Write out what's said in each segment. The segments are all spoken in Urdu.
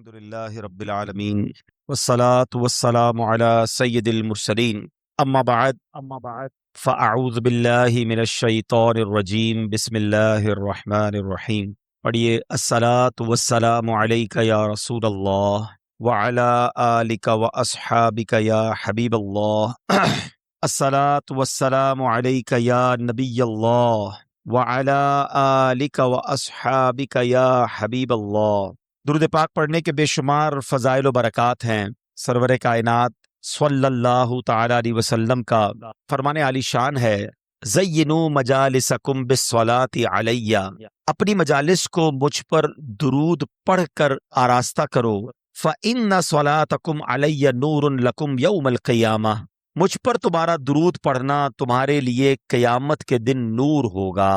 الحمدللہ رب العالمین والصلاة والسلام علی سید المرسلین اما بعد فاعوذ باللہ من الشیطان الرجیم بسم اللہ الرحمن الرحیم۔ پڑھیے الصلاة والسلام علیک یا رسول اللہ وعلی آلک واصحابک یا حبیب اللہ الصلاة والسلام علیک یا نبی اللہ وعلی آلک واصحابک یا حبیب اللہ۔ درود پاک پڑھنے کے بے شمار فضائل و برکات ہیں۔ سرور کائنات صلی اللہ تعالی علیہ وسلم کا فرمان عالی شان ہے، زینوا مجالسکم بالصلاۃ علیہ، اپنی مجالس کو مجھ پر درود پڑھ کر آراستہ کرو، فإن صلاتکم علی نور لکم یوم القیامہ، مجھ پر تمہارا درود پڑھنا تمہارے لیے قیامت کے دن نور ہوگا۔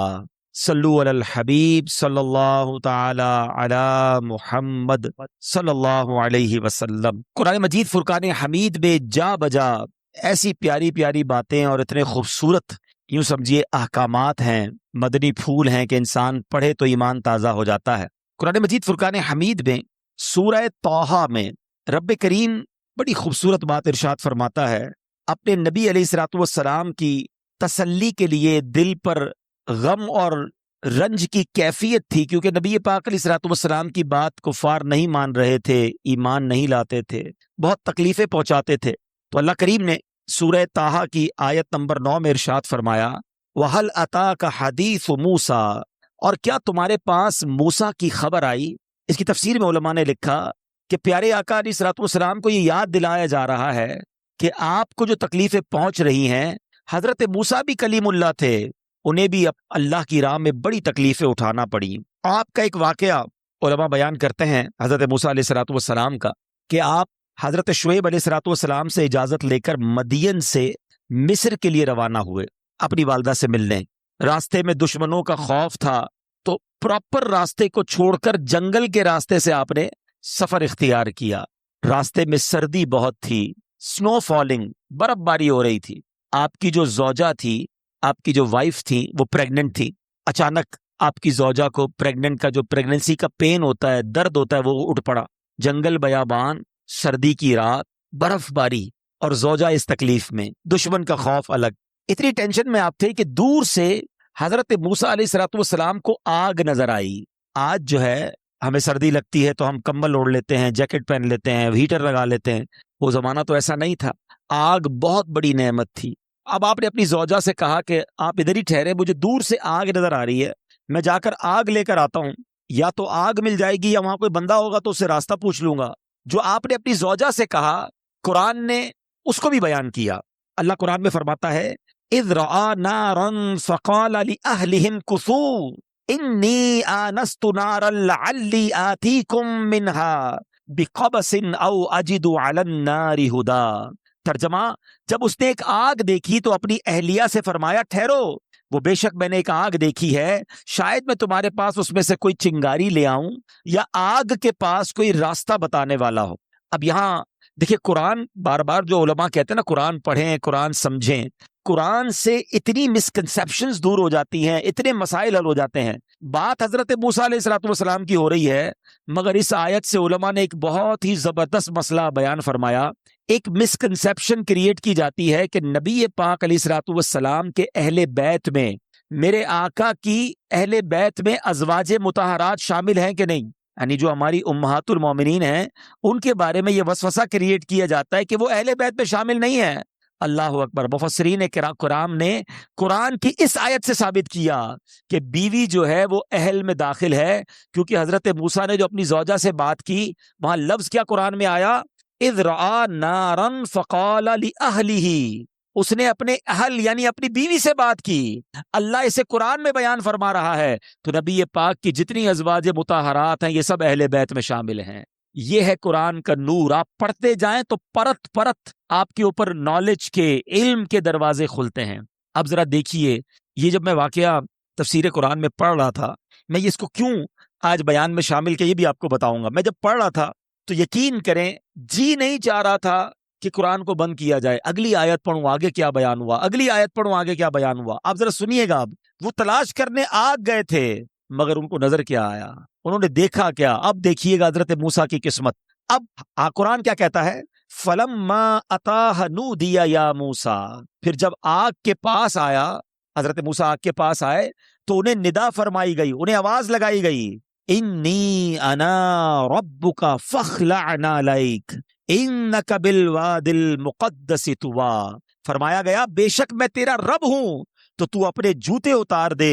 صلو علی الحبیب صلی اللہ تعالی علی محمد صلی اللہ علیہ وسلم۔ قرآن مجید فرقان حمید میں جا بجا ایسی پیاری پیاری باتیں اور اتنے خوبصورت یوں سمجھیے احکامات ہیں، مدنی پھول ہیں کہ انسان پڑھے تو ایمان تازہ ہو جاتا ہے۔ قرآن مجید فرقان حمید میں سورہ طٰہٰ میں رب کریم بڑی خوبصورت بات ارشاد فرماتا ہے، اپنے نبی علیہ الصلوۃ والسلام کی تسلی کے لیے دل پر غم اور رنج کی کیفیت تھی، کیونکہ نبی پاک علیہ الصلوۃ والسلام کی بات کفار نہیں مان رہے تھے، ایمان نہیں لاتے تھے، بہت تکلیفیں پہنچاتے تھے۔ تو اللہ کریم نے سورہ طٰہٰ کی آیت نمبر 9 میں ارشاد فرمایا، وَهَلْ أَتَاكَ حَدِيثُ مُوسَىٰ، اور کیا تمہارے پاس موسیٰ کی خبر آئی؟ اس کی تفسیر میں علماء نے لکھا کہ پیارے آقا علیہ الصلوۃ والسلام کو یہ یاد دلایا جا رہا ہے کہ آپ کو جو تکلیفیں پہنچ رہی ہیں، حضرت موسیٰ بھی کلیم اللہ تھے، انہیں بھی اللہ کی راہ میں بڑی تکلیفیں اٹھانا پڑی۔ آپ کا ایک واقعہ علماء بیان کرتے ہیں حضرت موسیٰ علیہ الصلوۃ والسلام کا، کہ آپ حضرت شعیب علیہ الصلوۃ والسلام سے اجازت لے کر مدین سے مصر کے لیے روانہ ہوئے اپنی والدہ سے ملنے۔ راستے میں دشمنوں کا خوف تھا تو پراپر راستے کو چھوڑ کر جنگل کے راستے سے آپ نے سفر اختیار کیا۔ راستے میں سردی بہت تھی، سنو فالنگ، برف باری ہو رہی تھی۔ آپ کی جو زوجہ تھی، آپ کی جو وائف تھی، وہ پریگننٹ تھی۔ اچانک آپ کی زوجہ کو پریگننٹ کا جو پریگننسی کا پین ہوتا ہے، درد ہوتا ہے، وہ اٹھ پڑا۔ جنگل بیابان، سردی کی رات، برف باری اور زوجہ اس تکلیف میں، دشمن کا خوف الگ۔ اتنی ٹینشن میں آپ تھے کہ دور سے حضرت موسیٰ علیہ الصلوۃ والسلام کو آگ نظر آئی۔ آج جو ہے ہمیں سردی لگتی ہے تو ہم کمبل اوڑھ لیتے ہیں، جیکٹ پہن لیتے ہیں، ہیٹر لگا لیتے ہیں، وہ زمانہ تو ایسا نہیں تھا۔ آگ بہت بڑی نعمت تھی۔ اب آپ نے اپنی زوجہ سے کہا کہ آپ ادھر ہی ٹھہرے، مجھے دور سے آگ نظر آ رہی ہے، میں جا کر آگ لے کر آتا ہوں، یا تو آگ مل جائے گی یا وہاں کوئی بندہ ہوگا تو اس سے راستہ پوچھ لوں گا۔ جو آپ نے اپنی زوجہ سے کہا، قرآن نے اس کو بھی بیان کیا۔ اللہ قرآن میں فرماتا ہے، اذ رأى نارا فقال لأهلهم كثوا انی آنست نارا لعلی آتیکم منها بقبس او اجد علی النار هدی۔ ترجمہ، جب اس نے ایک آگ دیکھی تو اپنی اہلیہ سے فرمایا، ٹھہرو، وہ بے شک میں نے ایک آگ دیکھی ہے، شاید میں تمہارے پاس اس میں سے کوئی چنگاری لے آؤں یا آگ کے پاس کوئی راستہ بتانے والا ہو۔ اب یہاں دیکھیں، قرآن بار بار جو علماء کہتے ہیں نا، قرآن پڑھیں، قرآن سمجھیں، قرآن سے اتنی مسکنسیپشنز دور ہو جاتی ہیں، اتنے مسائل حل ہو جاتے ہیں۔ بات حضرت موسیٰ علیہ الصلوۃ والسلام کی ہو رہی ہے، مگر اس آیت سے علماء نے ایک بہت ہی زبردست مسئلہ بیان فرمایا۔ ایک مسکنسیپشن کریٹ کی جاتی ہے کہ نبی پاک علیہ الصلوۃ والسلام کے اہل بیت میں، میرے آقا کی اہل بیت میں ازواج مطہرات شامل ہیں کہ نہیں، یعنی جو ہماری امہات المومنین ہیں ان کے بارے میں یہ وسوسہ کریٹ کیا جاتا ہے کہ وہ اہل بیت میں شامل نہیں ہیں۔ اللہ اکبر۔ مفسرین کرام نے قرآن کی اس آیت سے ثابت کیا کہ بیوی جو ہے وہ اہل میں داخل ہے، کیونکہ حضرت موسیٰ نے جو اپنی زوجہ سے بات کی، وہاں لفظ کیا قرآن میں آیا، اذ رأى نارا فقال لأہلہ، اس نے اپنے اہل یعنی اپنی بیوی سے بات کی۔ اللہ اسے قرآن میں بیان فرما رہا ہے، تو نبی پاک کی جتنی ازواج مطہرات ہیں یہ سب اہل بیت میں شامل ہیں۔ یہ ہے قرآن کا نور۔ آپ پڑھتے جائیں تو پرت پرت آپ کے اوپر نالج کے، علم کے دروازے کھلتے ہیں۔ اب ذرا دیکھیے، یہ جب میں واقعہ تفسیر قرآن میں پڑھ رہا تھا، میں اس کو کیوں آج بیان میں شامل کیا یہ بھی آپ کو بتاؤں گا۔ میں جب پڑھ رہا تھا تو یقین کریں جی نہیں چاہ رہا تھا کہ قرآن کو بند کیا جائے، اگلی آیت پڑھوں آگے کیا بیان ہوا، اگلی آیت پڑھوں آگے کیا بیان ہوا۔ آپ ذرا سنیے گا، اب وہ تلاش کرنے آگ گئے تھے مگر ان کو نظر کیا آیا، انہوں نے دیکھا کیا؟ اب دیکھیے گا حضرت موسیٰ کی قسمت. اب قرآن کیا کہتا ہے؟ فَلَمَّا أَتَاهَا نُودِيَ يَا موسیٰ. پھر جب آگ کے پاس آیا، حضرت موسیٰ آگ کے پاس آئے تو انہیں ندا فرمائی گئی، انہیں آواز لگائی گئی، انی انا ربک فاخلع نعلیک انک بالوادی المقدس طوی. فرمایا گیا بے شک میں تیرا رب ہوں تو تو اپنے جوتے اتار دے،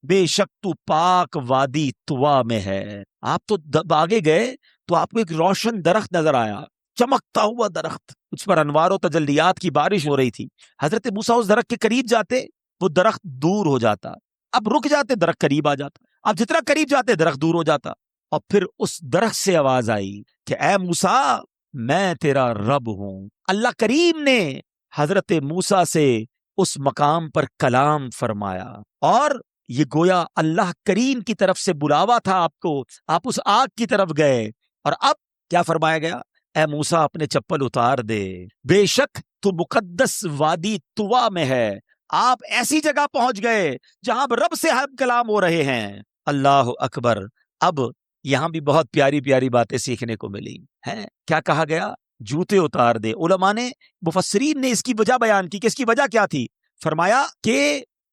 بے شک تو پاک وادی طوا میں ہے. آپ تو آگے گئے تو آپ کو ایک روشن درخت نظر آیا، چمکتا ہوا درخت، اس پر انوار و تجلیات کی بارش ہو رہی تھی. حضرت موسیٰ اس درخت کے قریب جاتے، وہ درخت دور ہو جاتا. اب رک جاتے، درخت قریب آ جاتا. اب جتنا قریب جاتے درخت دور ہو جاتا. اور پھر اس درخت سے آواز آئی کہ اے موسیٰ میں تیرا رب ہوں. اللہ کریم نے حضرت موسیٰ سے اس مقام پر کلام فرمایا، اور یہ گویا اللہ کریم کی طرف سے بلاوا تھا آپ کو. آپ اس آگ کی طرف گئے، اور اب کیا فرمایا گیا؟ اے موسیٰ اپنے چپل اتار دے، بے شک تو مقدس وادی طوا میں ہے. آپ ایسی جگہ پہنچ گئے جہاں رب سے ہم کلام ہو رہے ہیں. اللہ اکبر. اب یہاں بھی بہت پیاری پیاری باتیں سیکھنے کو ملی ہیں. کیا کہا گیا؟ جوتے اتار دے. علماء نے، مفسرین نے اس کی وجہ بیان کی کہ اس کی وجہ کیا تھی. فرمایا کہ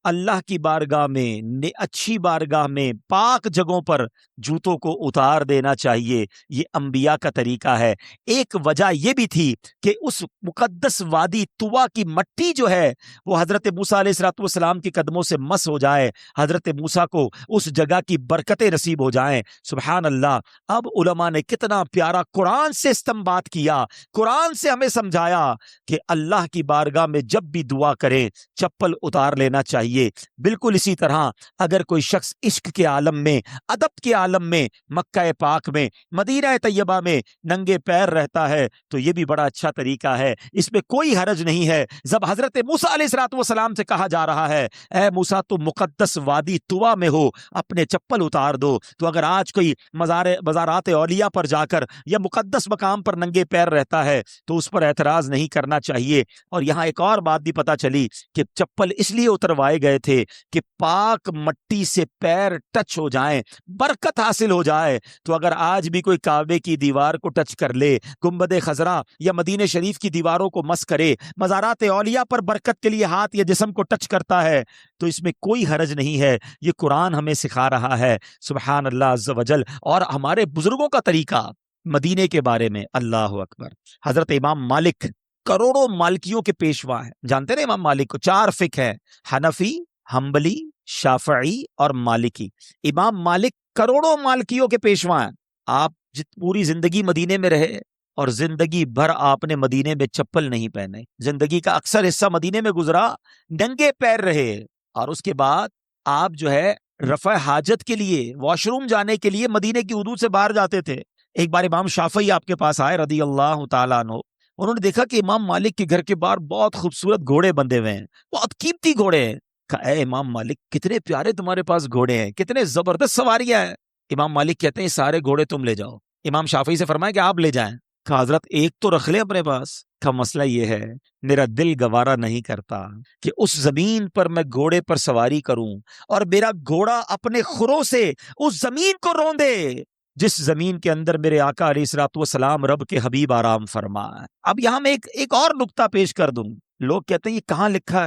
اللہ کی بارگاہ میں، اچھی بارگاہ میں، پاک جگہوں پر جوتوں کو اتار دینا چاہیے، یہ انبیاء کا طریقہ ہے. ایک وجہ یہ بھی تھی کہ اس مقدس وادی طوا کی مٹی جو ہے وہ حضرت موسیٰ علیہ السلام کے قدموں سے مس ہو جائے، حضرت موسیٰ کو اس جگہ کی برکتیں نصیب ہو جائیں. سبحان اللہ. اب علماء نے کتنا پیارا قرآن سے استنباط کیا، قرآن سے ہمیں سمجھایا کہ اللہ کی بارگاہ میں جب بھی دعا کریں چپل اتار لینا چاہیے. بالکل اسی طرح اگر کوئی شخص عشق کے عالم میں، ادب کے عالم میں، مکہ پاک میں، مدینہ طیبہ میں ننگے پیر رہتا ہے تو یہ بھی بڑا اچھا طریقہ ہے، اس میں کوئی حرج نہیں ہے. جب حضرت موسیٰ علیہ السلام سے کہا جا رہا ہے اے موسیٰ تو مقدس وادی طوا میں ہو، اپنے چپل اتار دو، تو اگر آج کوئی مزارات اولیاء پر جا کر یا مقدس مقام پر ننگے پیر رہتا ہے تو اس پر اعتراض نہیں کرنا چاہیے. اور یہاں ایک اور بات بھی پتہ چلی کہ چپل اس لیے اتروائے گئے تھے کہ پاک مٹی سے پیر ٹچ ہو جائیں، برکت حاصل ہو جائے. تو اگر آج بھی کوئی کعبے کی دیوار کو ٹچ کر لے، گنبد خضرا یا مدینہ شریف کی دیواروں کو مس کرے، مزارات اولیاء پر برکت کے لیے ہاتھ یا جسم کو ٹچ کرتا ہے، تو اس میں کوئی حرج نہیں ہے. یہ قرآن ہمیں سکھا رہا ہے. سبحان اللہ عز و جل. اور ہمارے بزرگوں کا طریقہ مدینے کے بارے میں، اللہ اکبر. حضرت امام مالک کروڑوں مالکیوں کے پیشوا ہیں. جانتے ہیں امام مالک کو؟ 4 فقہ ہے، حنفی، حنبلی، شافعی اور مالکی. امام مالک کروڑوں مالکیوں کے پیشوا ہیں. آپ پوری زندگی مدینے میں رہے اور زندگی بھر آپ نے مدینے میں چپل نہیں پہنے، زندگی کا اکثر حصہ مدینے میں گزرا، ننگے پیر رہے. اور اس کے بعد آپ جو ہے رفع حاجت کے لیے، واش روم جانے کے لیے مدینے کی حدود سے باہر جاتے تھے. ایک بار امام شافعی آپ کے پاس آئے رضی اللہ تعالیٰ عنہ. انہوں نے دیکھا کہ امام مالک کے گھر کے باہر بہت خوبصورت گھوڑے بندھے ہوئے ہیں، بہت قیمتی گھوڑے ہیں. کہا اے امام مالک کتنے پیارے تمہارے پاس گھوڑے ہیں، کتنے زبردست سواریاں ہیں. امام مالک کہتے ہیں سارے گھوڑے تم لے جاؤ. امام شافعی سے فرمایا کہ آپ لے جائیں. کہا حضرت ایک تو رکھ لیں اپنے پاس. کا مسئلہ یہ ہے میرا دل گوارا نہیں کرتا کہ اس زمین پر میں گھوڑے پر سواری کروں اور میرا گھوڑا اپنے خروں سے اس زمین کو روندے جس زمین کے اندر میرے آقا علیہ السلام رب کے حبیب آرام فرما. اب یہاں میں ایک اور نقطہ پیش کر دوں. لوگ کہتے ہیں یہ کہاں لکھا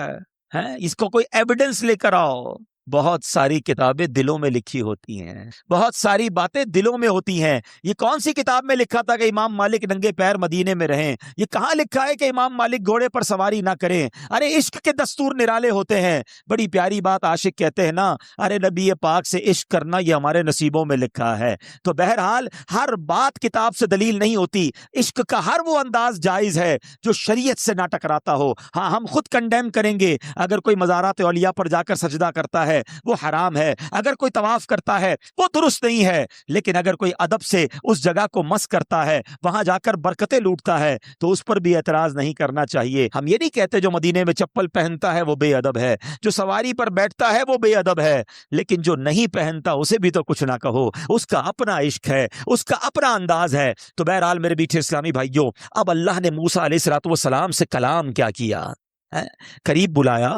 ہے، اس کو کوئی ایویڈنس لے کر آؤ. بہت ساری کتابیں دلوں میں لکھی ہوتی ہیں، بہت ساری باتیں دلوں میں ہوتی ہیں. یہ کون سی کتاب میں لکھا تھا کہ امام مالک ننگے پیر مدینے میں رہیں؟ یہ کہاں لکھا ہے کہ امام مالک گھوڑے پر سواری نہ کریں؟ ارے عشق کے دستور نرالے ہوتے ہیں. بڑی پیاری بات عاشق کہتے ہیں نا، ارے نبی پاک سے عشق کرنا یہ ہمارے نصیبوں میں لکھا ہے. تو بہرحال ہر بات کتاب سے دلیل نہیں ہوتی. عشق کا ہر وہ انداز جائز ہے جو شریعت سے نہ ٹکراتا ہو. ہاں ہم خود کنڈیم کریں گے اگر کوئی مزارات اولیاء پر جا کر سجدہ کرتا ہے وہ حرام ہے، اگر کوئی طواف کرتا ہے وہ درست نہیں ہے، لیکن اگر کوئی ادب سے اس جگہ کو مس کرتا ہے، وہاں جا کر برکتیں لوٹتا ہے، تو اس پر بھی اعتراض نہیں کرنا چاہیے. ہم یہ نہیں کہتے جو مدینے میں چپل پہنتا ہے وہ بے ادب ہے، جو سواری پر بیٹھتا ہے وہ بے ادب ہے، لیکن جو نہیں پہنتا اسے بھی تو کچھ نہ کہو. اس کا اپنا عشق ہے، اس کا اپنا انداز ہے. تو بہرحال میرے بیٹھے اسلامی بھائیوں، اب اللہ نے موسیٰ علیہ السلام سے کلام کیا کیا؟ ہے؟ قریب بلایا،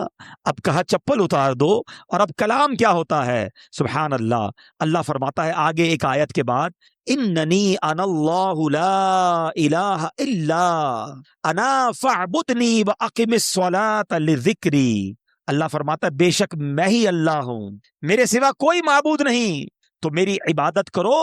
اب کہا چپل اتار دو، اور اب کلام کیا ہوتا ہے؟ سبحان اللہ۔ اللہ فرماتا ہے آگے ایک آیت کے بعد، اننی انا اللہ لا الہ الا انا فاعبدنی واقم الصلاۃ لذکری۔ اللہ فرماتا ہے بے شک میں ہی اللہ ہوں، میرے سوا کوئی معبود نہیں، تو میری عبادت کرو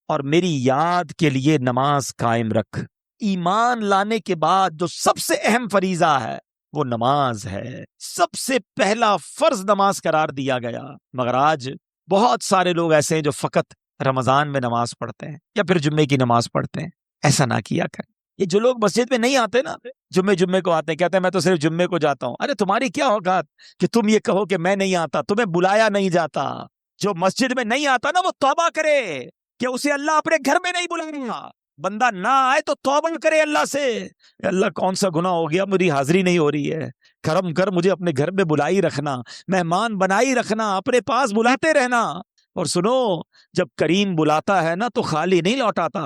اور میری یاد کے لیے نماز قائم رکھ۔ ایمان لانے کے بعد جو سب سے اہم فریضہ ہے وہ نماز ہے، سب سے پہلا فرض نماز قرار دیا گیا۔ مگر آج بہت سارے لوگ ایسے ہیں جو فقط رمضان میں نماز پڑھتے ہیں یا پھر جمعے کی نماز پڑھتے ہیں۔ ایسا نہ کیا کریں۔ یہ جو لوگ مسجد میں نہیں آتے نا، جمعے کو آتے ہیں، کہتے ہیں میں تو صرف جمعے کو جاتا ہوں۔ ارے تمہاری کیا اوقات کہ تم یہ کہو کہ میں نہیں آتا، تمہیں بلایا نہیں جاتا۔ جو مسجد میں نہیں آتا نا وہ توبہ کرے کہ اسے اللہ اپنے گھر میں نہیں بلائے گا۔ بندہ نہ آئے تو توبہ کرے اللہ سے، اللہ کون سا گناہ ہو گیا، میری حاضری نہیں ہو رہی ہے، کرم کر مجھے اپنے گھر میں بلائی رکھنا، مہمان بنائی رکھنا، اپنے پاس بلاتے رہنا۔ اور سنو، جب کریم بلاتا ہے نا تو خالی نہیں لوٹاتا،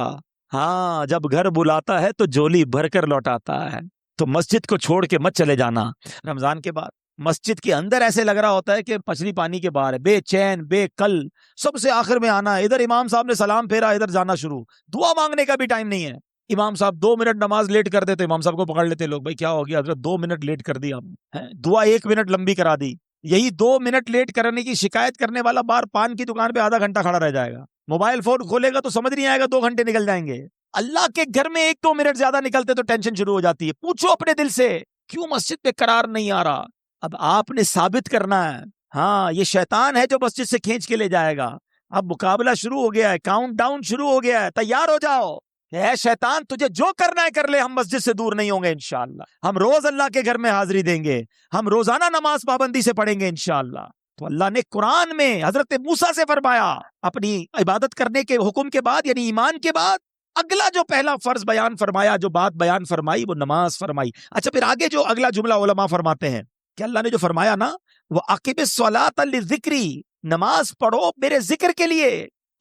ہاں جب گھر بلاتا ہے تو جولی بھر کر لوٹاتا ہے۔ تو مسجد کو چھوڑ کے مت چلے جانا رمضان کے بعد۔ مسجد کے اندر ایسے لگ رہا ہوتا ہے کہ مچھلی پانی کے باہر ہے، بے چین بے کل، سب سے آخر میں آنا ہے، ادھر امام صاحب نے سلام پھیرا ادھر جانا شروع، دعا مانگنے کا بھی ٹائم نہیں ہے۔ امام صاحب 2 منٹ نماز لیٹ کر دیتے، امام صاحب کو پکڑ لیتے لوگ، بھائی کیا ہو گیا حضرت، 2 منٹ لیٹ کر دی آپ، دعا 1 منٹ لمبی کرا دی۔ یہی 2 منٹ لیٹ کرنے کی شکایت کرنے والا بار پان کی دکان پہ آدھا گھنٹہ کھڑا رہ جائے گا، موبائل فون کھولے گا تو سمجھ نہیں آئے گا 2 گھنٹے نکل جائیں گے۔ اللہ کے گھر میں 1-2 منٹ زیادہ نکلتے تو ٹینشن شروع ہو جاتی ہے۔ پوچھو اپنے دل سے کیوں مسجد پہ قرار نہیں آ رہا؟ اب آپ نے ثابت کرنا ہے، ہاں یہ شیطان ہے جو مسجد سے کھینچ کے لے جائے گا۔ اب مقابلہ شروع ہو گیا ہے، کاؤنٹ ڈاؤن شروع ہو گیا ہے، تیار ہو جاؤ۔ اے شیطان تجھے جو کرنا ہے کر لے، ہم مسجد سے دور نہیں ہوں گے انشاءاللہ، ہم روز اللہ کے گھر میں حاضری دیں گے، ہم روزانہ نماز پابندی سے پڑھیں گے انشاءاللہ۔ تو اللہ نے قرآن میں حضرت موسیٰ سے فرمایا، اپنی عبادت کرنے کے حکم کے بعد یعنی ایمان کے بعد اگلا جو پہلا فرض بیان فرمایا، جو بات بیان فرمائی وہ نماز فرمائی۔ اچھا پھر آگے جو اگلا جملہ علماء فرماتے ہیں کہ اللہ نے جو فرمایا نا، وہ عاقب الصلاۃ لذکری، نماز پڑھو میرے ذکر کے لیے۔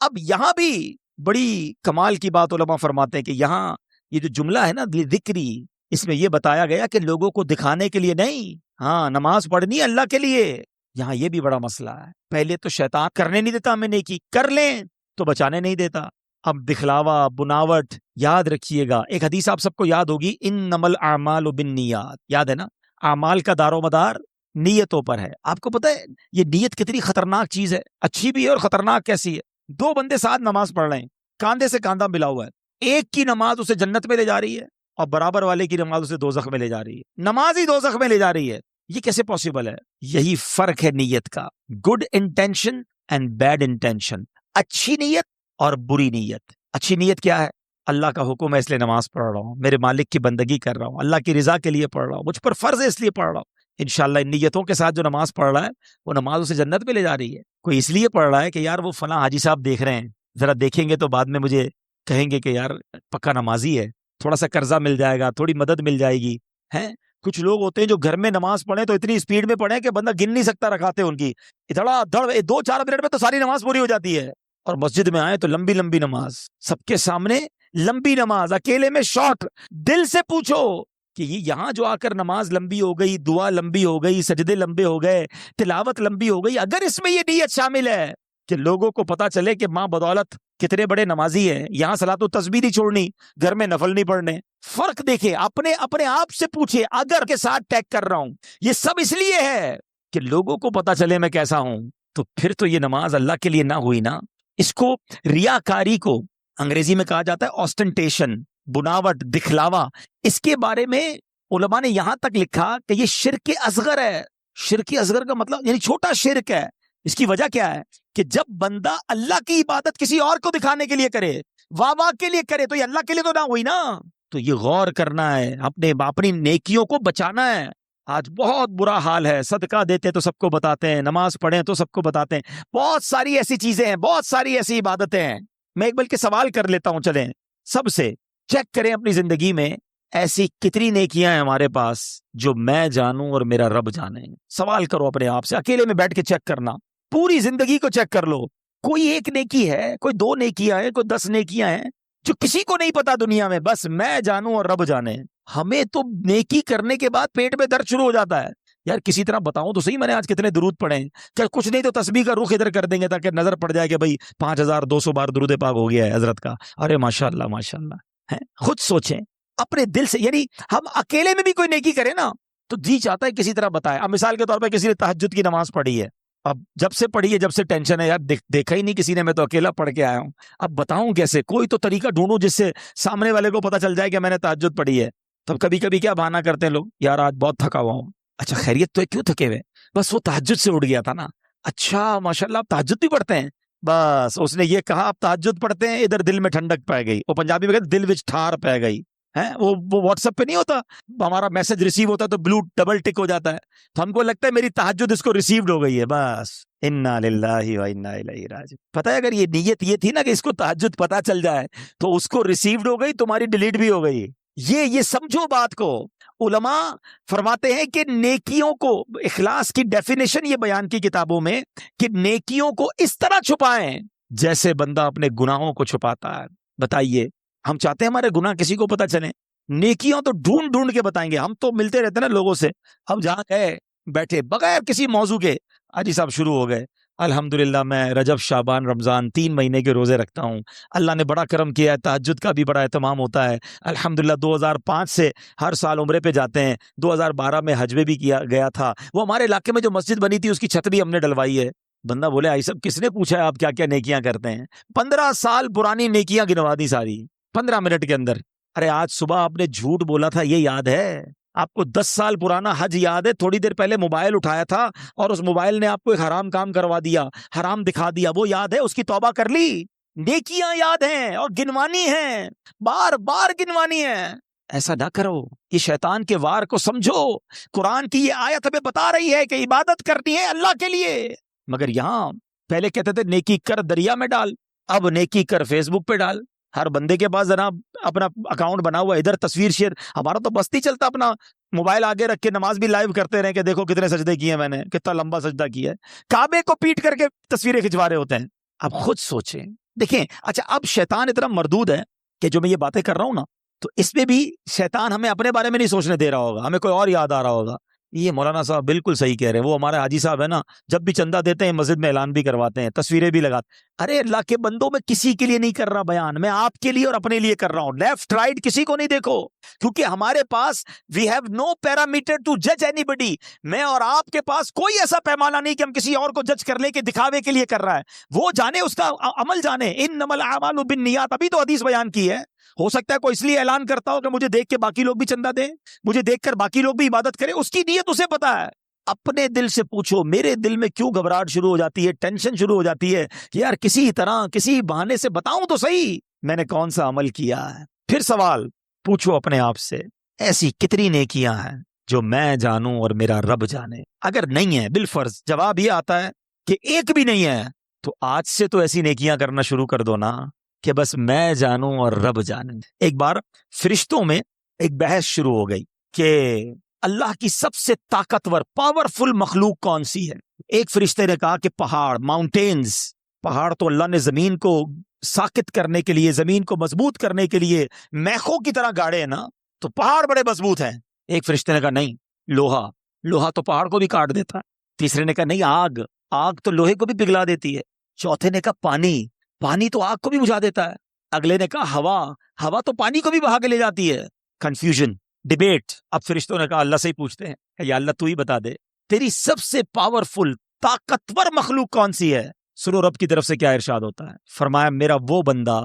اب یہاں بھی بڑی کمال کی بات علماء فرماتے ہیں کہ یہاں یہ جو جملہ ہے نا ذکری، اس میں یہ بتایا گیا کہ لوگوں کو دکھانے کے لیے نہیں، ہاں نماز پڑھنی اللہ کے لیے۔ یہاں یہ بھی بڑا مسئلہ ہے، پہلے تو شیطان کرنے نہیں دیتا ہمیں نیکی، کر لیں تو بچانے نہیں دیتا، اب دکھلاوا بناوٹ۔ یاد رکھیے گا ایک حدیث آپ سب کو یاد ہوگی، انما الاعمال بالنیات، یاد ہے نا؟ اعمال کا دار و مدار نیتوں پر ہے۔ آپ کو پتہ ہے یہ نیت کتنی خطرناک چیز ہے، اچھی بھی ہے اور خطرناک کیسی ہے۔ 2 بندے ساتھ نماز پڑھ رہے ہیں، کاندھے سے کاندھا ملا ہوا ہے، ایک کی نماز اسے جنت میں لے جا رہی ہے اور برابر والے کی نماز اسے دوزخ میں لے جا رہی ہے، نماز ہی دوزخ میں لے جا رہی ہے۔ یہ کیسے پاسبل ہے؟ یہی فرق ہے نیت کا، good intention and bad intention, اچھی نیت اور بری نیت۔ اچھی نیت کیا ہے؟ اللہ کا حکم ہے اس لیے نماز پڑھ رہا ہوں، میرے مالک کی بندگی کر رہا ہوں، اللہ کی رضا کے لیے پڑھ رہا ہوں، مجھ پر فرض ہے اس لیے پڑھ رہا ہوں۔ انشاءاللہ ان نیتوں کے ساتھ جو نماز پڑھ رہا ہے وہ نماز اسے جنت پہ لے جا رہی ہے۔ کوئی اس لیے پڑھ رہا ہے کہ یار وہ فلاں حاجی صاحب دیکھ رہے ہیں، ذرا دیکھیں گے تو بعد میں مجھے کہیں گے کہ یار پکا نمازی ہے، تھوڑا سا قرضہ مل جائے گا، تھوڑی مدد مل جائے گی، ہیں؟ کچھ لوگ ہوتے ہیں جو گھر میں نماز پڑھیں تو اتنی اسپیڈ میں پڑھیں کہ بندہ گن نہیں سکتا رکعتیں ان کی، دھڑا دھڑ 2-4 منٹ میں تو ساری نماز پوری ہو جاتی ہے۔ اور مسجد میں آئے تو لمبی لمبی نماز، سب کے سامنے لمبی نماز، اکیلے میں شارٹ۔ دل سے پوچھو کہ یہ یہاں جو آ کر نماز لمبی ہو گئی، دعا لمبی ہو گئی، سجدے لمبے ہو گئے، تلاوت لمبی ہو گئی، اگر اس میں یہ نیت شامل ہے کہ لوگوں کو پتا چلے کہ ماں بدولت کتنے بڑے نمازی ہیں، یہاں صلاۃ و تسبیح نہیں چھوڑنی، گھر میں نفل نہیں پڑھنے، فرق دیکھے، اپنے آپ سے پوچھے، اگر کے ساتھ ٹیگ کر رہا ہوں یہ سب اس لیے ہے کہ لوگوں کو پتا چلے میں کیسا ہوں، تو پھر تو یہ نماز اللہ کے لیے نہ ہوئی نا۔ اس کو ریاکاری کو انگریزی میں کہا جاتا ہے آسٹنٹیشن، بناوٹ، دکھلاوا۔ اس کے بارے میں علماء نے یہاں تک لکھا کہ یہ شرک اصغر ہے۔ شرک اصغر کا مطلب یعنی چھوٹا شرک ہے۔ اس کی وجہ کیا ہے کہ جب بندہ اللہ کی عبادت کسی اور کو دکھانے کے لیے کرے، واہ کے لیے کرے، تو یہ اللہ کے لیے تو نہ ہوئی نا۔ تو یہ غور کرنا ہے، اپنی نیکیوں کو بچانا ہے۔ آج بہت برا حال ہے، صدقہ دیتے تو سب کو بتاتے ہیں، نماز پڑھیں تو سب کو بتاتے ہیں، بہت ساری ایسی چیزیں ہیں، بہت ساری ایسی عبادتیں ہیں۔ میں ایک بلکہ سوال کر لیتا ہوں، چلیں سب سے چیک کریں اپنی زندگی میں ایسی کتنی نیکیاں ہیں ہمارے پاس جو میں جانوں اور میرا رب جانے۔ سوال کرو اپنے آپ سے، اکیلے میں بیٹھ کے چیک کرنا، پوری زندگی کو چیک کر لو، کوئی ایک نیکی ہے، کوئی 2 نیکیاں ہیں، کوئی 10 نیکیاں ہیں جو کسی کو نہیں پتا دنیا میں، بس میں جانوں اور رب جانے۔ ہمیں تو نیکی کرنے کے بعد پیٹ میں درد شروع ہو جاتا ہے. یار کسی طرح بتاؤں تو صحیح میں نے آج کتنے درود پڑھے ہیں. کہ کچھ نہیں تو تسبیح کا رخ ادھر کر دیں گے تاکہ نظر پڑ جائے کہ بھائی 5200 بار درود پاک ہو گیا ہے حضرت کا. ارے ماشاءاللہ ماشاءاللہ. خود سوچیں اپنے دل سے. یعنی ہم اکیلے میں بھی کوئی نیکی کرے نا تو جی چاہتا ہے کسی طرح بتائے. اب مثال کے طور پہ کسی نے تہجد کی نماز پڑھی ہے, اب جب سے پڑھی ہے جب سے ٹینشن ہے یار, دیکھا ہی نہیں کسی نے, میں تو اکیلا پڑھ کے آیا ہوں, اب بتاؤں کیسے؟ کوئی تو طریقہ ڈھونڈوں جس سے سامنے والے کو پتا چل جائے کہ میں نے تہجد پڑھی ہے. تب کبھی کبھی کیا بہانہ کرتے ہیں لوگ, یار آج بہت تھکا ہوا ہوں. اچھا خیریت تو ہے, کیوں تھکے ہوئے؟ بس وہ تہجد سے اٹھ گیا تھا نا. اچھا ماشاءاللہ آپ تہجد بھی پڑھتے ہیں؟ بس اس نے یہ کہا آپ تہجد پڑھتے ہیں, ادھر دل میں ٹھنڈک پہ گئی. وہ پنجابی میں کہتے دل وچ ٹھار پہ گئی ہے. وہ واٹس ایپ پہ نہیں ہوتا, ہمارا میسج ریسیو ہوتا ہے تو بلو ڈبل ٹک ہو جاتا ہے, تو ہم کو لگتا ہے میری تہجد اس کو ریسیوڈ ہو گئی ہے. بس انا للہ و انا الیہ راجعون. پتہ ہے اگر یہ نیت یہ تھی نا کہ اس کو تہجد پتہ چل جائے تو اس کو ریسیوڈ ہو گئی, تمہاری ڈیلیٹ بھی ہو گئی. یہ سمجھو بات کو. علماء فرماتے ہیں کہ نیکیوں کو, اخلاص کی ڈیفینیشن یہ بیان کی کتابوں میں کہ نیکیوں کو اس طرح چھپائیں جیسے بندہ اپنے گناہوں کو چھپاتا ہے. بتائیے ہم چاہتے ہیں ہمارے گناہ کسی کو پتہ چلیں؟ نیکیوں تو ڈھونڈ ڈھونڈ کے بتائیں گے. ہم تو ملتے رہتے ہیں نا لوگوں سے, ہم جہاں گئے بیٹھے بغیر کسی موضوع کے, حاجی صاحب شروع ہو گئے, الحمدللہ میں رجب شعبان رمضان 3 مہینے کے روزے رکھتا ہوں, اللہ نے بڑا کرم کیا ہے, تہجد کا بھی بڑا اہتمام ہوتا ہے الحمدللہ. 2005 سے ہر سال عمرے پہ جاتے ہیں, 2012 میں حج میں بھی کیا گیا تھا. وہ ہمارے علاقے میں جو مسجد بنی تھی اس کی چھت بھی ہم نے ڈلوائی ہے. بندہ بولے آئی صاحب کس نے پوچھا ہے آپ کیا کیا نیکیاں کرتے ہیں؟ 15 سال پرانی نیکیاں گنوا دی ساری 15 منٹ کے اندر. ارے آج صبح آپ نے جھوٹ بولا تھا, یہ یاد ہے آپ کو؟ 10 سال پرانا حج یاد ہے؟ تھوڑی دیر پہلے موبائل اٹھایا تھا اور اس موبائل نے آپ کو ایک حرام کام کروا دیا, حرام دکھا دیا, وہ یاد ہے؟ اس کی توبہ کر لی. نیکیاں یاد ہیں اور گنوانی ہیں, بار بار گنوانی ہیں. ایسا نہ کرو, یہ شیطان کے وار کو سمجھو. قرآن کی یہ آیت ہمیں بتا رہی ہے کہ عبادت کرنی ہے اللہ کے لیے, مگر یہاں پہلے کہتے تھے نیکی کر دریا میں ڈال, اب نیکی کر فیس بک پہ ڈال. ہر بندے کے پاس جناب اپنا اکاؤنٹ بنا ہوا, ادھر تصویر شیئر. ہمارا تو بستی چلتا, اپنا موبائل آگے رکھ کے نماز بھی لائیو کرتے رہے کہ دیکھو کتنے سجدے کیے میں نے, کتنا لمبا سجدہ کیا ہے. کعبے کو پیٹ کر کے تصویریں کھنچوا رہے ہوتے ہیں. اب خود سوچیں. دیکھیں اچھا اب شیطان اتنا مردود ہے کہ جو میں یہ باتیں کر رہا ہوں نا, تو اس میں بھی شیطان ہمیں اپنے بارے میں نہیں سوچنے دے رہا ہوگا, ہمیں کوئی اور یاد آ رہا ہوگا. یہ مولانا صاحب بالکل صحیح کہہ رہے ہیں, وہ ہمارے حاجی صاحب ہے نا, جب بھی چندہ دیتے ہیں مسجد میں اعلان بھی کرواتے ہیں, تصویریں بھی لگاتے. ارے اللہ کے بندوں, میں کسی کے لیے نہیں کر رہا بیان, میں آپ کے لیے اور اپنے لیے کر رہا ہوں. لیفٹ رائٹ کسی کو نہیں دیکھو, کیونکہ ہمارے پاس we have no parameter to جج اینی بڈی. میں اور آپ کے پاس کوئی ایسا پیمانہ نہیں کہ ہم کسی اور کو جج کر لیں کہ دکھاوے کے لیے کر رہا ہے. وہ جانے, اس کا عمل جانے. انما الاعمال بالنیات, ابھی تو حدیث بیان کی ہے. ہو سکتا ہے کوئی اس لیے اعلان کرتا ہو کہ مجھے دیکھ کے باقی لوگ بھی چندہ دیں, مجھے دیکھ کر باقی لوگ بھی عبادت کریں. اس کی نیت اسے پتا ہے. اپنے دل سے پوچھو, میرے دل میں کیوں گھبراہٹ شروع ہو جاتی ہے, ٹینشن شروع ہو جاتی ہے کہ یار کسی طرح کسی بہانے سے بتاؤں تو صحیح میں نے کون سا عمل کیا ہے. پھر سوال پوچھو اپنے آپ سے, ایسی کتنی نیکیاں ہیں جو میں جانوں اور میرا رب جانے؟ اگر نہیں ہے, بالفرض جواب یہ آتا ہے کہ ایک بھی نہیں ہے, تو آج سے تو ایسی نیکیاں کرنا شروع کر دو نا کہ بس میں جانوں اور رب جانے. ایک بار فرشتوں میں ایک بحث شروع ہو گئی کہ اللہ کی سب سے طاقتور پاورفل مخلوق کون سی ہے. ایک فرشتے نے کہا کہ پہاڑ, ماؤنٹینز. پہاڑ تو اللہ نے زمین کو ساکت کرنے کے لیے, زمین کو مضبوط کرنے کے لیے میخوں کی طرح گاڑے ہیں نا, تو پہاڑ بڑے مضبوط ہیں. ایک فرشتے نے کہا نہیں, لوہا. لوہا تو پہاڑ کو بھی کاٹ دیتا ہے. تیسرے نے کہا نہیں, آگ. آگ تو لوہے کو بھی پگھلا دیتی ہے. چوتھے نے کہا پانی. پانی تو آگ کو بھی بجھا دیتا ہے. اگلے نے کہا ہوا. ہوا تو پانی کو بھی بہا کے لے جاتی ہے. Confusion, debate. اب فرشتوں نے کہا اللہ سے ہی پوچھتے ہیں, یا اللہ تو ہی بتا دے, تیری سب سے پاورفل طاقتور مخلوق کون سی ہے؟ سنو رب کی طرف سے کیا ارشاد ہوتا ہے. فرمایا میرا وہ بندہ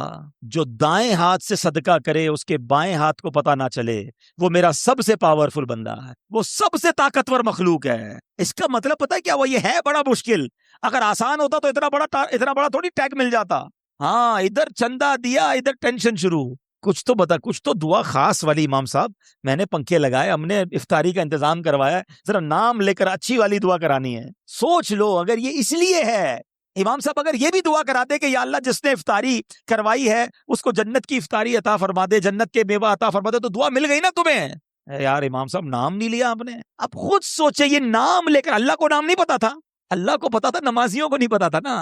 جو دائیں ہاتھ سے صدقہ کرے اس کے بائیں ہاتھ کو پتہ نہ چلے, وہ میرا سب سے پاورفل بندہ ہے, وہ سب سے طاقتور مخلوق ہے. اس کا مطلب پتہ ہے کیا وہ؟ یہ ہے بڑا مشکل. اگر آسان ہوتا تو اتنا بڑا تھوڑی ٹیگ مل جاتا. ہاں, ادھر چندہ دیا, ادھر ٹینشن شروع. کچھ تو بتا, کچھ تو دعا خاص والی. امام صاحب میں نے پنکھے لگائے, ہم نے افطاری کا انتظام کروایا, ذرا نام لے کر اچھی والی دعا کرانی ہے. سوچ لو, اگر یہ اس لیے ہے, امام صاحب اگر یہ بھی دعا کراتے کہ یا اللہ جس نے افطاری کروائی ہے اس کو جنت کی افطاری عطا فرما دے, جنت کے میوہ عطا فرما دے, تو دعا مل گئی نا تمہیں. یار امام صاحب نام نہیں لیا آپ نے. اب خود سوچے, یہ نام لے کر, اللہ کو نام نہیں پتا تھا, اللہ کو پتا تھا, نمازیوں کو نہیں پتا تھا نا.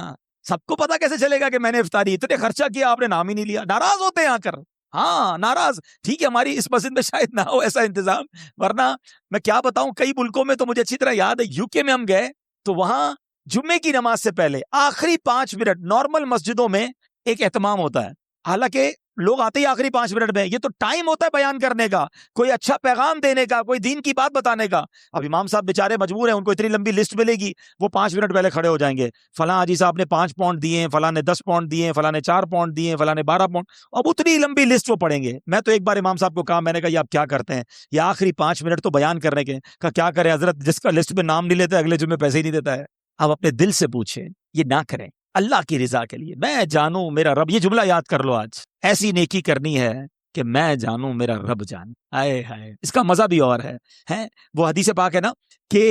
سب کو پتا کیسے چلے گا کہ میں نے افطاری اتنے خرچہ کیا, آپ نے نام ہی نہیں لیا. ناراض ہوتے ہیں آ کر. ہاں ناراض. ٹھیک ہے ہماری اس مسجد میں شاید نہ ہو ایسا انتظام, ورنہ میں کیا بتاؤں کئی ملکوں میں تو مجھے اچھی طرح یاد ہے, یو کے میں ہم گئے تو وہاں جمعے کی نماز سے پہلے آخری 5 منٹ نارمل مسجدوں میں ایک اہتمام ہوتا ہے. حالانکہ لوگ آتے ہی آخری 5 منٹ میں, یہ تو ٹائم ہوتا ہے بیان کرنے کا, کوئی اچھا پیغام دینے کا, کوئی دین کی بات بتانے کا. اب امام صاحب بیچارے مجبور ہیں, ان کو اتنی لمبی لسٹ ملے گی, وہ 5 منٹ پہلے کھڑے ہو جائیں گے, فلاں حاجی صاحب نے 5 پاؤنڈ دیے ہیں, فلاں نے 10 پاؤنڈ دیے ہیں, فلاں نے 4 پاؤنڈ دیے ہیں, فلاں نے 12 پاؤنڈ. اب اتنی لمبی لسٹ وہ پڑھیں گے. میں تو ایک بار امام صاحب کو کہا, میں نے کہا یہ آپ کیا کرتے ہیں, یہ آخری 5 منٹ تو بیان کرنے کے. کہا کیا کریں حضرت, جس کا لسٹ میں نام نہیں لیتا اگلے جمعے پیسے ہی نہیں دیتا ہے. اب اپنے دل سے پوچھیں, یہ نہ کریں اللہ کی رضا کے لیے. میں جانوں میرا رب, یہ جملہ یاد کر لو آج, ایسی نیکی کرنی ہے کہ میں جانوں میرا رب جان. ہائے ہائے, اس کا مزہ بھی اور ہے. وہ حدیث پاک ہے نا کہ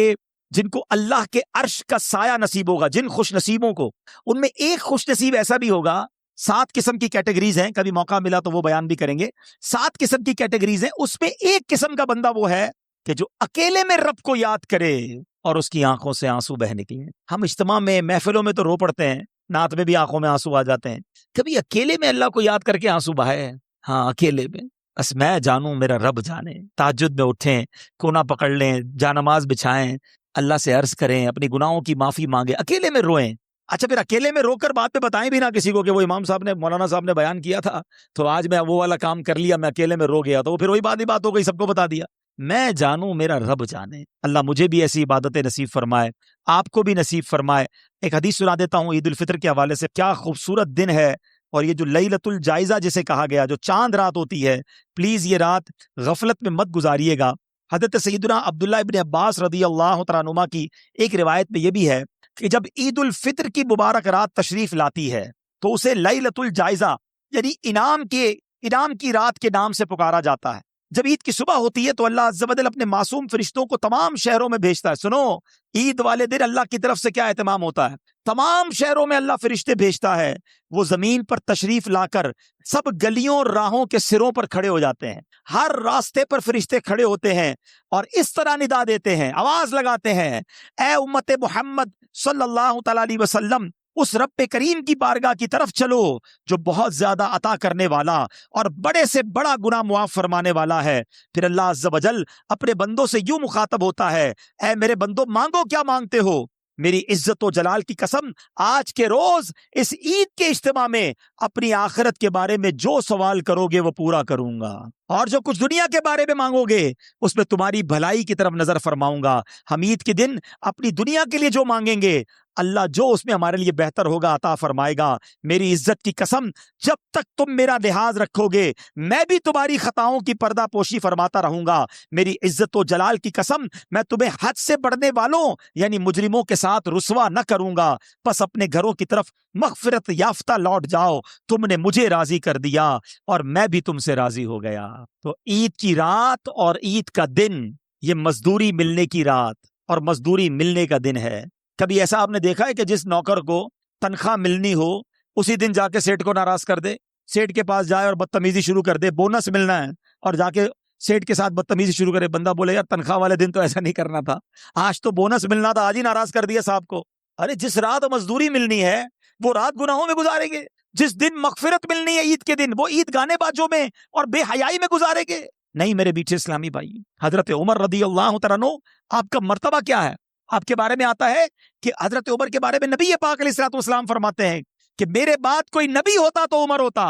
جن کو اللہ کے عرش کا سایہ نصیب ہوگا, جن خوش نصیبوں کو, ان میں ایک خوش نصیب ایسا بھی ہوگا. 7 قسم کی کیٹیگریز ہیں, کبھی موقع ملا تو وہ بیان بھی کریں گے. 7 قسم کی کیٹیگریز ہیں, اس میں ایک قسم کا بندہ وہ ہے کہ جو اکیلے میں رب کو یاد کرے اور اس کی آنکھوں سے آنسو بہ نکلے. ہم اجتماع میں محفلوں میں تو رو پڑتے ہیں, نعت میں بھی آنکھوں میں آنسو آ جاتے ہیں. کبھی اکیلے میں اللہ کو یاد کر کے آنسو بہائے. ہاں اکیلے میں, بس میں جانوں میرا رب جانے. تہجد میں اٹھیں, کونا پکڑ لیں, جانماز بچھائیں, اللہ سے عرض کریں, اپنی گناہوں کی معافی مانگیں, اکیلے میں روئیں. اچھا پھر اکیلے میں رو کر بعد میں بتائیں بھی نہ کسی کو کہ وہ امام صاحب نے, مولانا صاحب نے بیان کیا تھا تو آج میں وہ والا کام کر لیا, میں اکیلے میں رو گیا, تو پھر وہی بات ہو گئی, سب کو بتا دیا. میں جانوں میرا رب جانے. اللہ مجھے بھی ایسی عبادتیں نصیب فرمائے, آپ کو بھی نصیب فرمائے. ایک حدیث سنا دیتا ہوں عید الفطر کے حوالے سے. کیا خوبصورت دن ہے, اور یہ جو لیلۃ الجائزہ جسے کہا گیا, جو چاند رات ہوتی ہے, پلیز یہ رات غفلت میں مت گزاریے گا. حضرت سیدنا عبداللہ ابن عباس رضی اللہ تعالیٰ عنہما کی ایک روایت میں یہ بھی ہے کہ جب عید الفطر کی مبارک رات تشریف لاتی ہے تو اسے لیلۃ الجائزہ یعنی انعام کی رات کے نام سے پکارا جاتا ہے. جب عید کی صبح ہوتی ہے تو اللہ عز و جل اپنے معصوم فرشتوں کو تمام شہروں میں بھیجتا ہے. سنو, عید والے دن اللہ کی طرف سے کیا اہتمام ہوتا ہے, تمام شہروں میں اللہ فرشتے بھیجتا ہے. وہ زمین پر تشریف لا کر سب گلیوں اور راہوں کے سروں پر کھڑے ہو جاتے ہیں. ہر راستے پر فرشتے کھڑے ہوتے ہیں اور اس طرح ندا دیتے ہیں, آواز لگاتے ہیں, اے امت محمد صلی اللہ تعالی علیہ وسلم, اس رب کریم کی بارگاہ کی طرف چلو جو بہت زیادہ عطا کرنے والا اور بڑے سے بڑا گناہ معاف فرمانے والا ہے. پھر اللہ عز و جل اپنے بندوں سے یوں مخاطب ہوتا ہے, اے میرے بندو مانگو کیا مانگتے ہو, میری عزت و جلال کی قسم آج کے روز اس عید کے اجتماع میں اپنی آخرت کے بارے میں جو سوال کرو گے وہ پورا کروں گا, اور جو کچھ دنیا کے بارے میں مانگو گے اس میں تمہاری بھلائی کی طرف نظر فرماؤں گا. ہم عید کے دن اپنی دنیا کے لیے جو مانگیں گے اللہ جو اس میں ہمارے لیے بہتر ہوگا عطا فرمائے گا. میری عزت کی قسم جب تک تم میرا لحاظ رکھو گے میں بھی تمہاری خطاؤں کی پردہ پوشی فرماتا رہوں گا. میری عزت و جلال کی قسم میں تمہیں حد سے بڑھنے والوں یعنی مجرموں کے ساتھ رسوا نہ کروں گا. بس اپنے گھروں کی طرف مغفرت یافتہ لوٹ جاؤ, تم نے مجھے راضی کر دیا اور میں بھی تم سے راضی ہو گیا. تو عید کی رات اور عید کا دن یہ مزدوری ملنے کی رات اور مزدوری ملنے کا دن ہے. کبھی ایسا آپ نے دیکھا ہے کہ جس نوکر کو تنخواہ ملنی ہو اسی دن جا کے سیٹ کو ناراض کر دے, سیٹ کے پاس جائے اور بدتمیزی شروع کر دے, بونس ملنا ہے اور جا کے سیٹ کے ساتھ بدتمیزی شروع کرے. بندہ بولے یار تنخواہ والے دن تو ایسا نہیں کرنا تھا, آج تو بونس ملنا تھا, آج ہی ناراض کر دیا صاحب کو. ارے جس رات مزدوری ملنی ہے وہ رات گناہوں میں گزاریں گے, جس دن مغفرت ملنی ہے عید کے دن وہ عید گانے بازوں میں اور بے حیائی میں گزاریں گے. نہیں میرے بیٹھے اسلامی بھائی, حضرت عمر رضی اللہ تعالیٰ عنہ آپ کا مرتبہ کیا ہے, آپ کے بارے میں آتا ہے کہ حضرت عمر کے بارے میں نبی پاک علیہ الصلوۃ والسلام فرماتے ہیں کہ میرے بعد کوئی نبی ہوتا تو عمر ہوتا,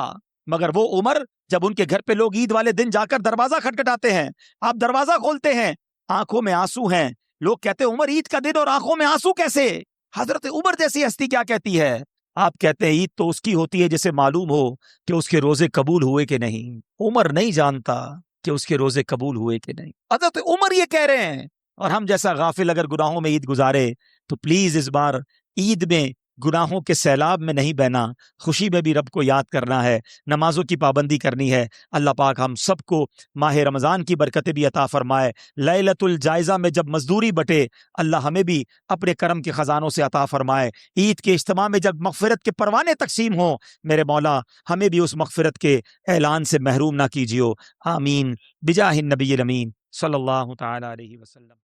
مگر وہ عمر جب ان کے گھر پہ لوگ عید والے دن جا کر دروازہ کھٹکھٹاتے ہیں, آپ دروازہ کھولتے ہیں, آنکھوں میں آنسو ہیں, لوگ کہتے ہیں عمر عید کا دن اور آنکھوں میں آنسو کیسے؟ حضرت عمر جیسی ہستی کیا کہتی ہے؟ آپ کہتے ہیں عید تو اس کی ہوتی ہے جسے معلوم ہو کہ اس کے روزے قبول ہوئے کہ نہیں. عمر نہیں جانتا کہ اس کے روزے قبول ہوئے کہ نہیں. حضرت عمر یہ کہہ رہے ہیں, اور ہم جیسا غافل اگر گناہوں میں عید گزارے تو پلیز اس بار عید میں گناہوں کے سیلاب میں نہیں بہنا, خوشی میں بھی رب کو یاد کرنا ہے, نمازوں کی پابندی کرنی ہے. اللہ پاک ہم سب کو ماہ رمضان کی برکتیں بھی عطا فرمائے. لیلۃ الجائزہ میں جب مزدوری بٹے اللہ ہمیں بھی اپنے کرم کے خزانوں سے عطا فرمائے. عید کے اجتماع میں جب مغفرت کے پروانے تقسیم ہوں میرے مولا ہمیں بھی اس مغفرت کے اعلان سے محروم نہ کیجیو. آمین بجاہ النبی الامین صلی اللہ تعالی علیہ وسلم.